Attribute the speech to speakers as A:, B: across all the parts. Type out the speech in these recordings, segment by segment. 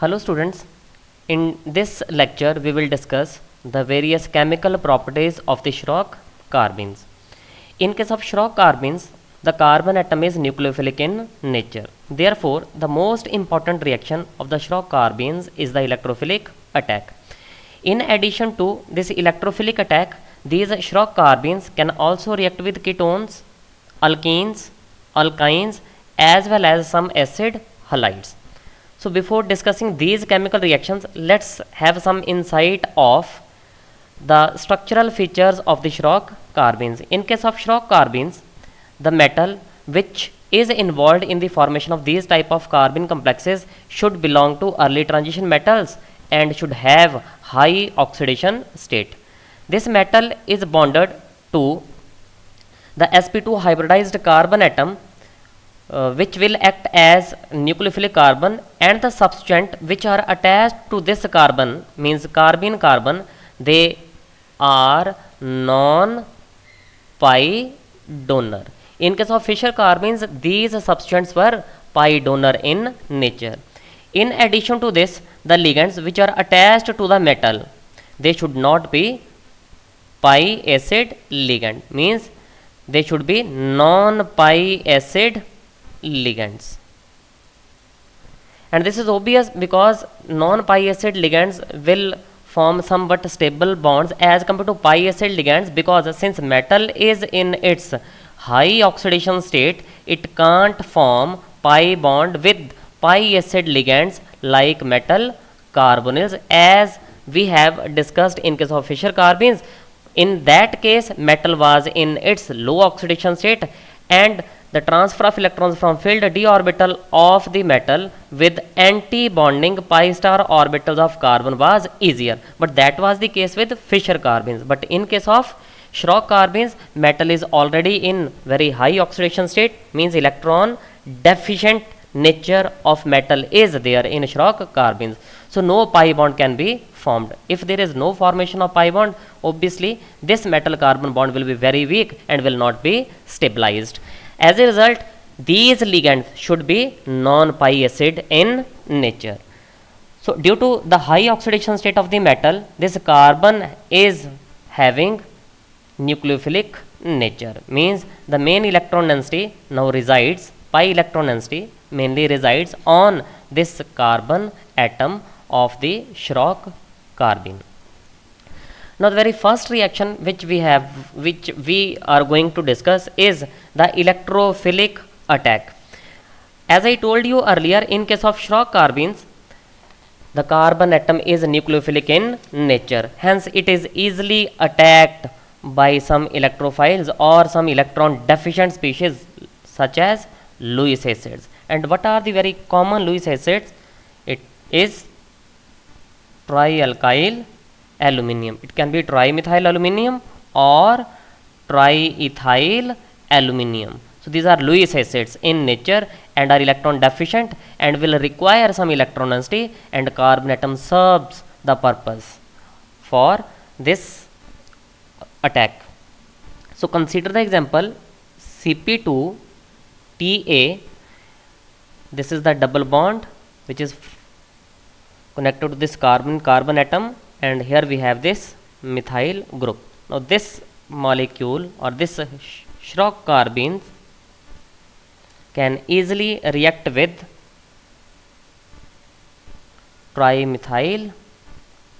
A: Hello students, in this lecture we will discuss the various chemical properties of the Schrock carbons. In case of Schrock carbons, the carbon atom is nucleophilic in nature. Therefore, the most important reaction of the Schrock carbons is the electrophilic attack. In addition to this electrophilic attack, these Schrock carbons can also react with ketones, alkenes, alkynes as well as some acid halides. So before discussing these chemical reactions, let's have some insight of the structural features of the Schrock carbons. In case of Schrock carbons, the metal which is involved in the formation of these type of carbon complexes should belong to early transition metals and should have high oxidation state. This metal is bonded to the sp2 hybridized carbon atom which will act as nucleophilic carbon, and the substituent which are attached to this carbon means carbon they are non-pi donor. In case of Fischer carbons, these substituents were pi donor in nature. In addition to this, the ligands which are attached to the metal, they should not be pi acid ligand, means they should be non-pi acid ligands. And this is obvious because non-pi acid ligands will form somewhat stable bonds as compared to pi acid ligands, because since metal is in its high oxidation state, it can't form pi bond with pi acid ligands like metal carbonyls, as we have discussed in case of Fischer carbons. In that case, metal was in its low oxidation state and the transfer of electrons from filled d orbital of the metal with anti-bonding pi star orbitals of carbon was easier. But that was the case with Fischer carbons. But in case of Schrock carbons, metal is already in very high oxidation state, means electron deficient nature of metal is there in Schrock carbons. So no pi bond can be formed. If there is no formation of pi bond, obviously this metal carbon bond will be very weak and will not be stabilized. As a result, these ligands should be non-pi acid in nature. So due to the high oxidation state of the metal, this carbon is having nucleophilic nature, means the main electron density now resides, pi electron density mainly resides on this carbon atom of the Schrock carbon. Now the very first reaction which we are going to discuss is the electrophilic attack. As I told you earlier, in case of Schrock carbons, the carbon atom is nucleophilic in nature, hence it is easily attacked by some electrophiles or some electron deficient species such as Lewis acids. And what are the very common Lewis acids? It is trialkyl aluminium. It can be trimethyl aluminium or triethyl aluminium. So these are Lewis acids in nature and are electron deficient and will require some electron density, and carbon atom serves the purpose for this attack. So consider the example Cp2Ta. This is the double bond which is connected to this carbon atom, and here we have this methyl group. Now this molecule or this Schrock carbons can easily react with trimethyl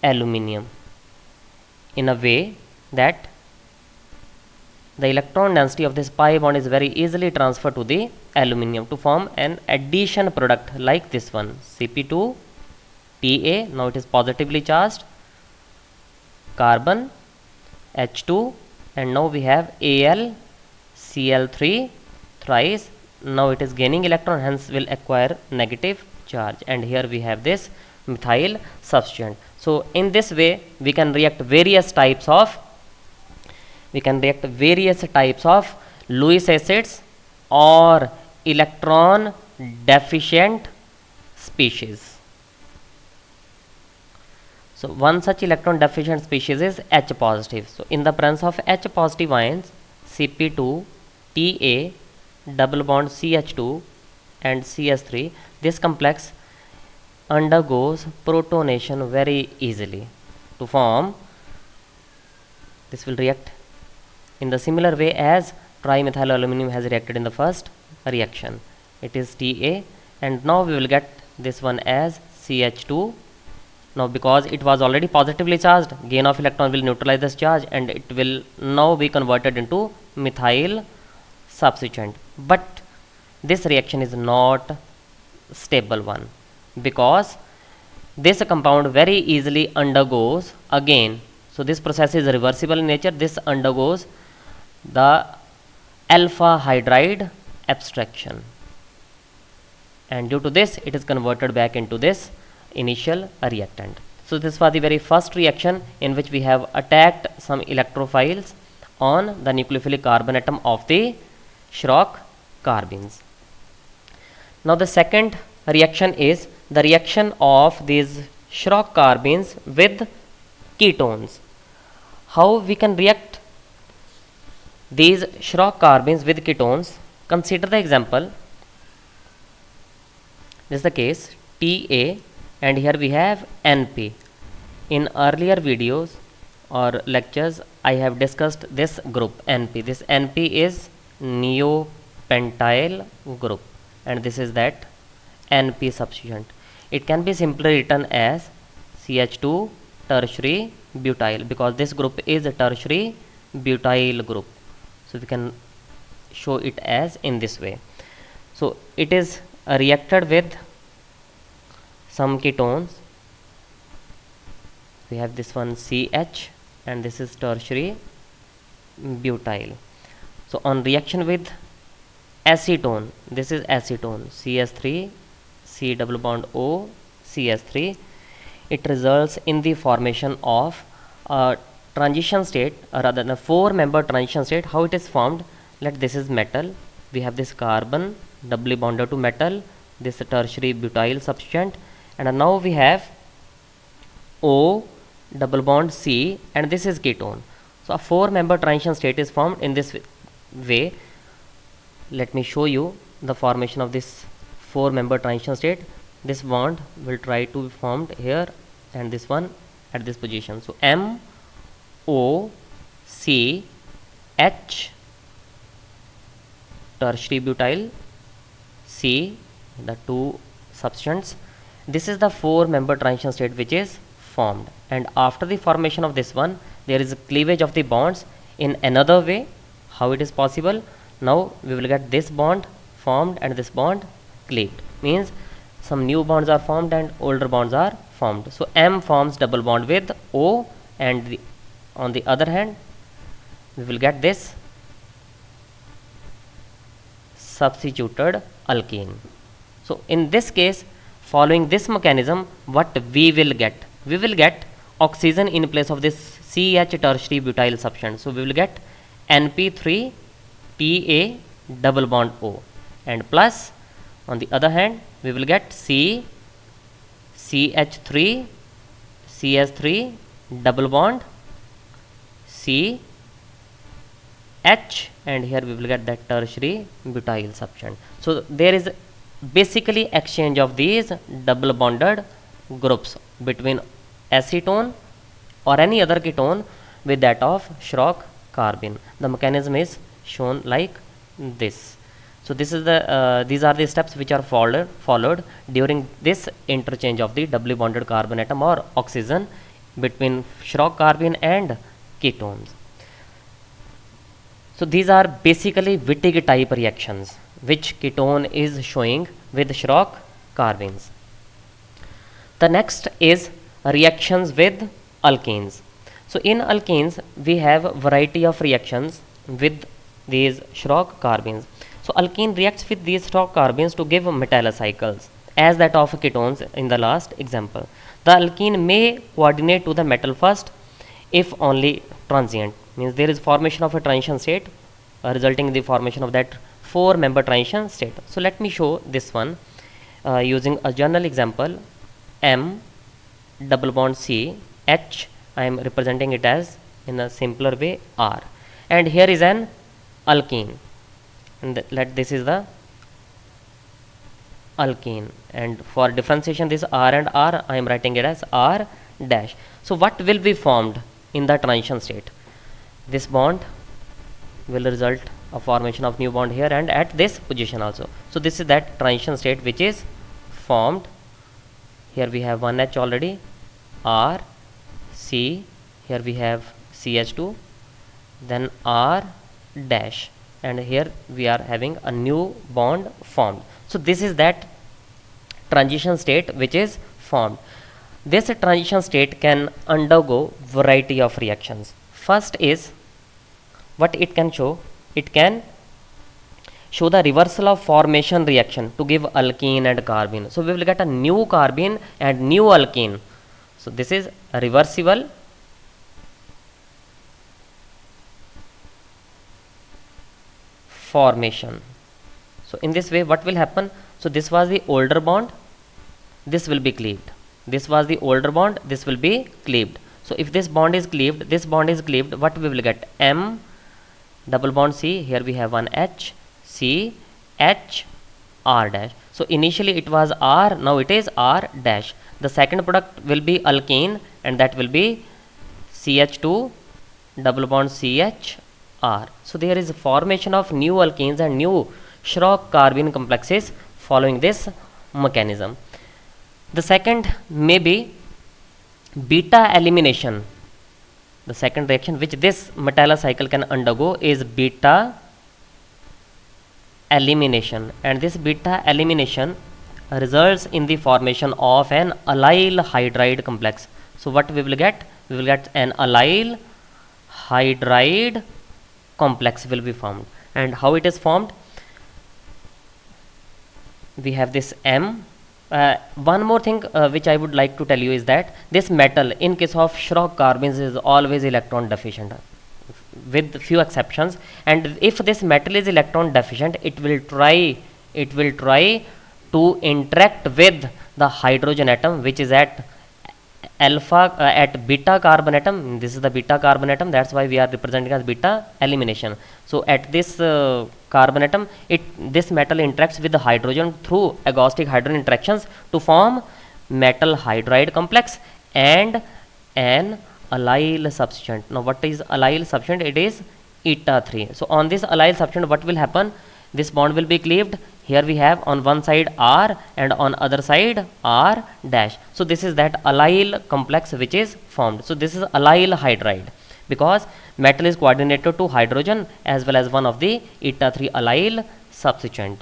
A: aluminium in a way that the electron density of this pi bond is very easily transferred to the aluminium to form an addition product like this one, Cp2Ta. Now it is positively charged, carbon H2, and now we have AlCl3 thrice. Now it is gaining electron, hence will acquire negative charge, and here we have this methyl substituent. So in this way we can react various types of Lewis acids or electron deficient species. So one such electron deficient species is H positive. So in the presence of H positive ions, Cp2Ta, double bond CH2 and CS3, this complex undergoes protonation very easily to form. This will react in the similar way as trimethylaluminum has reacted in the first reaction. It is Ta, and now we will get this one as CH2. Now because it was already positively charged, gain of electron will neutralize this charge and it will now be converted into methyl substituent. But this reaction is not stable one, because this compound very easily undergoes again. So this process is reversible in nature. This undergoes the alpha hydride abstraction, and due to this it is converted back into this initial reactant. So this was the very first reaction in which we have attacked some electrophiles on the nucleophilic carbon atom of the Schrock carbons. Now the second reaction is the reaction of these Schrock carbons with ketones. How we can react these Schrock carbons with ketones? Consider the example. This is the case Ta, and here we have Np. In earlier videos or lectures, I have discussed this group Np. This Np is neopentyl group, and this is that Np substituent. It can be simply written as CH2 tertiary butyl, because this group is a tertiary butyl group. So we can show it as in this way. So it is reacted with some ketones. We have this one CH, and this is tertiary butyl. So on reaction with acetone, this is acetone, CS3 C double bond O CS3, it results in the formation of a transition state, or rather the 4-member transition state. How it is formed? Let this is metal, we have this carbon doubly bonded to metal, this tertiary butyl substituent, and now we have O double bond C, and this is ketone. So a 4-member transition state is formed in this way. Let me show you the formation of this 4-member transition state. This bond will try to be formed here, and this one at this position. So M O C H tertiary butyl C, the two substituents. This is the 4-member transition state which is formed, and after the formation of this one, there is a cleavage of the bonds in another way. How it is possible? Now we will get this bond formed and this bond cleaved, means some new bonds are formed and older bonds are formed. So M forms double bond with O, and on the other hand we will get this substituted alkene. So in this case, following this mechanism, what we will get? We will get oxygen in place of this CH tertiary butyl substituent. So we will get NP3 Ta double bond O, and plus on the other hand we will get C CH3 CS3 double bond C H, and here we will get that tertiary butyl substituent. So there is basically exchange of these double bonded groups between acetone or any other ketone with that of Schrock carbon. The mechanism is shown like this. So this is the these are the steps which are followed during this interchange of the doubly bonded carbon atom or oxygen between Schrock carbon and ketones. So these are basically Wittig type reactions which ketone is showing with Schrock carbons. The next is reactions with alkenes. So in alkenes we have variety of reactions with these Schrock carbons. So alkene reacts with these Schrock carbons to give metallocycles as that of ketones in the last example. The alkene may coordinate to the metal first if only transient, means there is formation of a transition state resulting in the formation of that 4-member transition state. So let me show this one using a general example. M double bond C H, I am representing it as in a simpler way R, and here is an alkene, and let this is the alkene, and for differentiation this R and R I am writing it as R dash. So what will be formed in the transition state? This bond will result a formation of new bond here and at this position also. So this is that transition state which is formed. Here we have one H already, R, C, here we have CH2, then R dash, and here we are having a new bond formed. So this is that transition state which is formed. This transition state can undergo variety of reactions. First is what it can show. It can show the reversal of formation reaction to give alkene and carbene. So we will get a new carbene and new alkene. So this is a reversible formation. So in this way what will happen? So this was the older bond, this will be cleaved. This was the older bond, this will be cleaved. So if this bond is cleaved, this bond is cleaved, what we will get? M double bond C, here we have one H, C, H, R dash. So initially it was R, now it is R dash. The second product will be alkene and that will be CH2 double bond CH, R. So there is a formation of new alkenes and new Schrock carbene complexes following this mechanism. The second may be beta elimination. The second reaction which this metallocycle can undergo is beta elimination, and this beta elimination results in the formation of an allyl hydride complex. So what we will get? We will get an allyl hydride complex will be formed. And how it is formed? We have this M. One more thing which I would like to tell you is that this metal in case of Schrock carbenes is always electron deficient with few exceptions, and if this metal is electron deficient it will try to interact with the hydrogen atom which is at alpha at beta carbon atom. This is the beta carbon atom, that's why we are representing as beta elimination. So at this carbon atom, this metal interacts with the hydrogen through agnostic hydrogen interactions to form metal hydride complex and an allyl substituent. Now what is allyl substituent? It is eta 3. So on this allyl substituent what will happen? This bond will be cleaved. Here we have on one side R and on other side R dash. So this is that allyl complex which is formed. So this is allyl hydride because metal is coordinated to hydrogen as well as one of the eta 3 allyl substituent.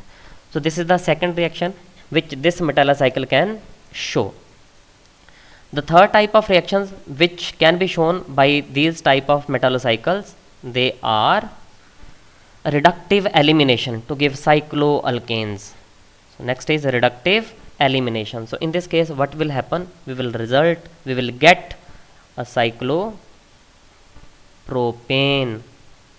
A: So this is the second reaction which this metallocycle can show. The third type of reactions which can be shown by these type of metallocycles, they are reductive elimination to give cycloalkanes. So next is reductive elimination. So in this case what will happen? We will get a cyclopropane,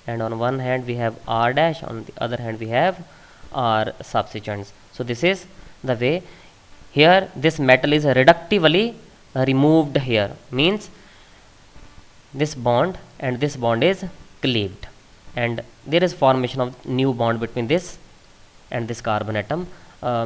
A: and on one hand we have R dash, on the other hand we have R substituents. So this is the way. Here this metal is reductively removed, here means this bond and this bond is cleaved, and there is formation of new bond between this and this carbon atom,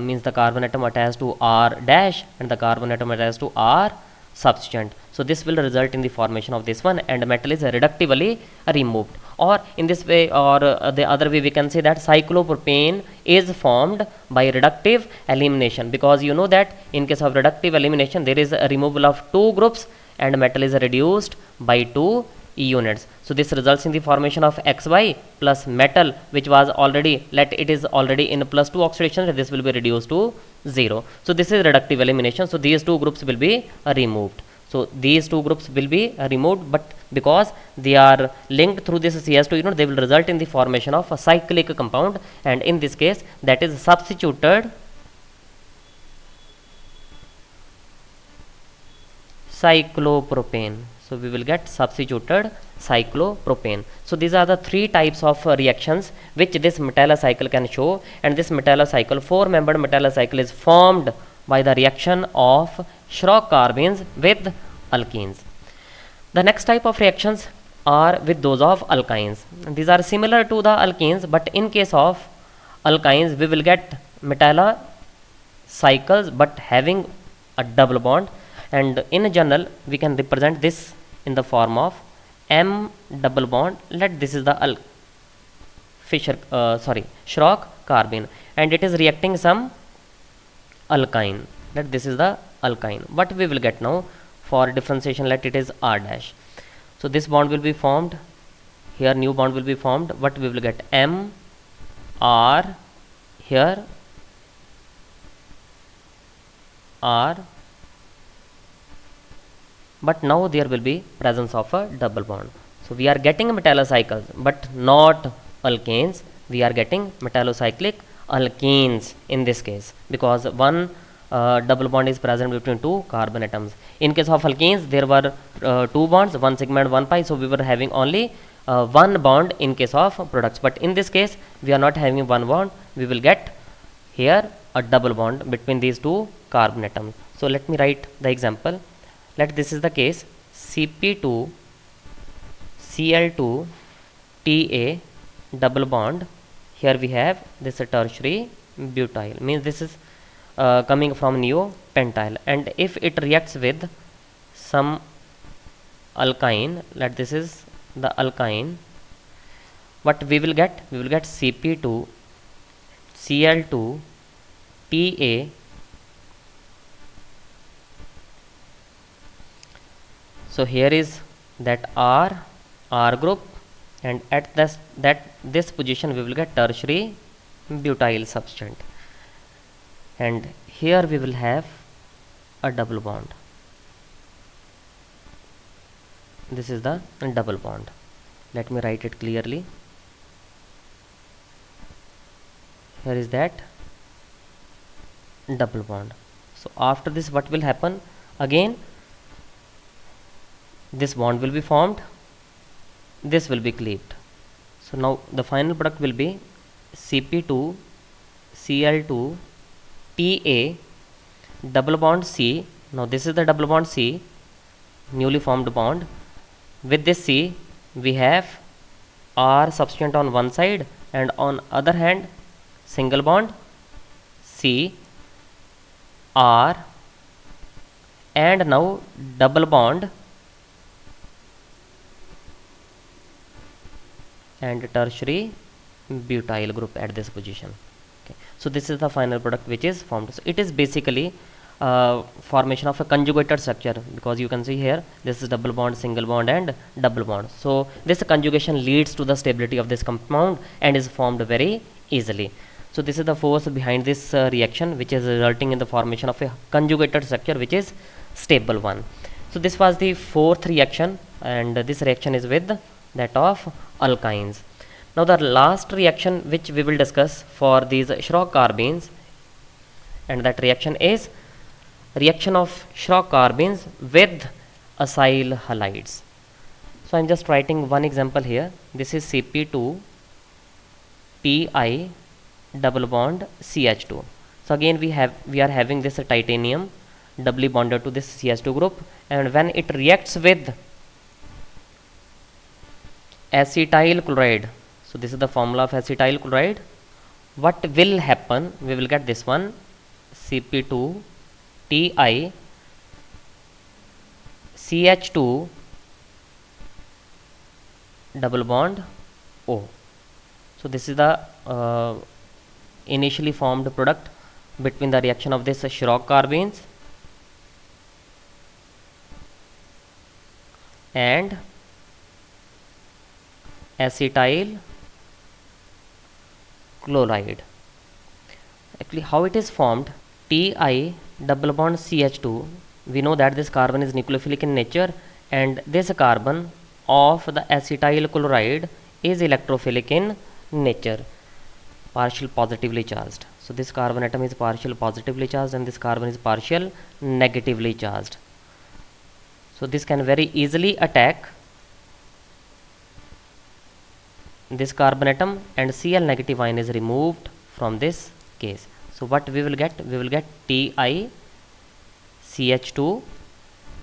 A: means the carbon atom attached to R dash and the carbon atom attached to R substituent. So this will result in the formation of this one, and metal is reductively removed. Or in this way, or the other way we can say that cyclopropane is formed by reductive elimination, because you know that in case of reductive elimination there is a removal of two groups and metal is reduced by 2 units. So this results in the formation of XY plus metal which was already, it is already in +2 oxidation, this will be reduced to 0. So this is reductive elimination. So these two groups will be removed. So these two groups will be removed, but because they are linked through this CS2 unit, they will result in the formation of a cyclic compound, and in this case that is substituted cyclopropane. So we will get substituted cyclopropane. So these are the three types of reactions which this metallocycle can show, and this metallocycle, 4-membered metallocycle, is formed by the reaction of Schrock carbenes with alkenes. The next type of reactions are with those of alkynes. These are similar to the alkenes, but in case of alkynes we will get cycles but having a double bond, and in general we can represent this in the form of M double bond. Let this is the Schrock carbene, and it is reacting some alkyne. Let this is the alkyne. What we will get now for differentiation, let it is R dash. So this bond will be formed here, new bond will be formed. What we will get? M R here, R, but now there will be presence of a double bond. So we are getting metallocycles but not alkanes. We are getting metallocyclic alkenes in this case, because one double bond is present between two carbon atoms. In case of alkenes, there were two bonds, one sigma and one pi, so we were having only one bond in case of products. But in this case, we are not having one bond. We will get here a double bond between these two carbon atoms. So let me write the example. Let this is the case, Cp2 Cl2 Ta double bond. Here we have this tertiary butyl, means this is coming from neopentyl, and if it reacts with some alkyne, let this is the alkyne, what we will get? We will get Cp2 Cl2 Ta. So here is that R group, and at this position we will get tertiary butyl substance, and here we will have a double bond. This is the double bond. Let me write it clearly. Here is that double bond. So after this, what will happen? Again this bond will be formed, this will be cleaved. So now the final product will be Cp2 Cl2 Ta double bond C. Now this is the double bond C, newly formed bond. With this C we have R substituent on one side, and on other hand single bond C R, and now double bond and tertiary butyl group at this position. Okay. So this is the final product which is formed. So it is basically formation of a conjugated structure, because you can see here this is double bond, single bond and double bond. So this conjugation leads to the stability of this compound and is formed very easily. So this is the force behind this reaction, which is resulting in the formation of a conjugated structure which is stable one. So this was the fourth reaction, and this reaction is with that of alkynes. Now the last reaction which we will discuss for these Schrock carbenes, and that reaction is reaction of Schrock carbenes with acyl halides. So I am just writing one example here. This is Cp2 Pi double bond CH2. So again we are having this titanium doubly bonded to this CH2 group, and when it reacts with acetyl chloride, so this is the formula of acetyl chloride, what will happen? We will get this one, Cp2 Ti CH2 double bond O. So this is the initially formed product between the reaction of this Schrock carbenes and acetyl chloride. Actually, how it is formed? Ti double bond CH2. We know that this carbon is nucleophilic in nature, and this carbon of the acetyl chloride is electrophilic in nature, partial positively charged. So this carbon atom is partial positively charged, and this carbon is partial negatively charged. So this can very easily attack this carbon atom, and Cl negative ion is removed from this case. So what we will get? We will get Ti CH2,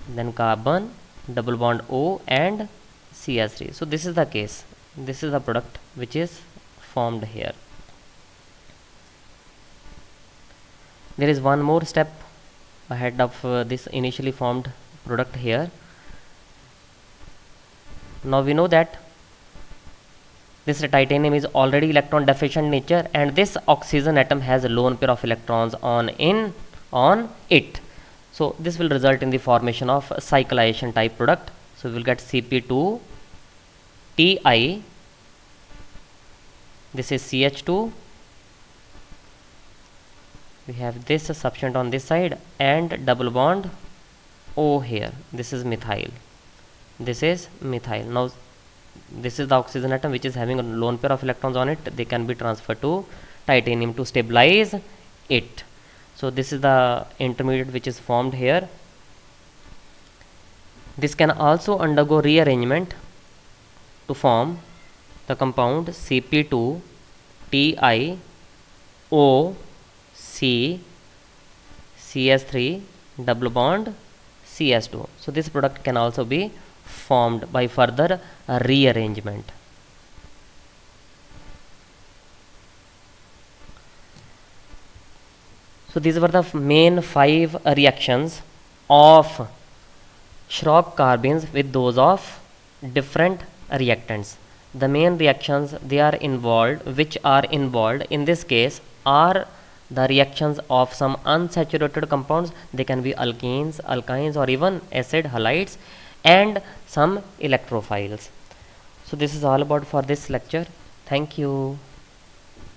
A: then carbon double bond O and CH3. So this is the case. This is the product which is formed here. There is one more step ahead of this initially formed product here. Now we know that this titanium is already electron deficient nature, and this oxygen atom has a lone pair of electrons on it. So this will result in the formation of a cyclization type product. So we will get Cp2 Ti, this is CH2, we have this substance on this side and double bond O here, this is methyl, this is methyl. Now this is the oxygen atom which is having a lone pair of electrons on it, they can be transferred to titanium to stabilize it. So this is the intermediate which is formed here. This can also undergo rearrangement to form the compound Cp2 Ti O C CS3 double bond CS2. So this product can also be formed by further rearrangement. So these were the main 5 reactions of Schrock carbons with those of different reactants. The main reactions which are involved in this case are the reactions of some unsaturated compounds. They can be alkenes, alkynes, or even acid halides, and some electrophiles. So this is all about for this lecture. Thank you.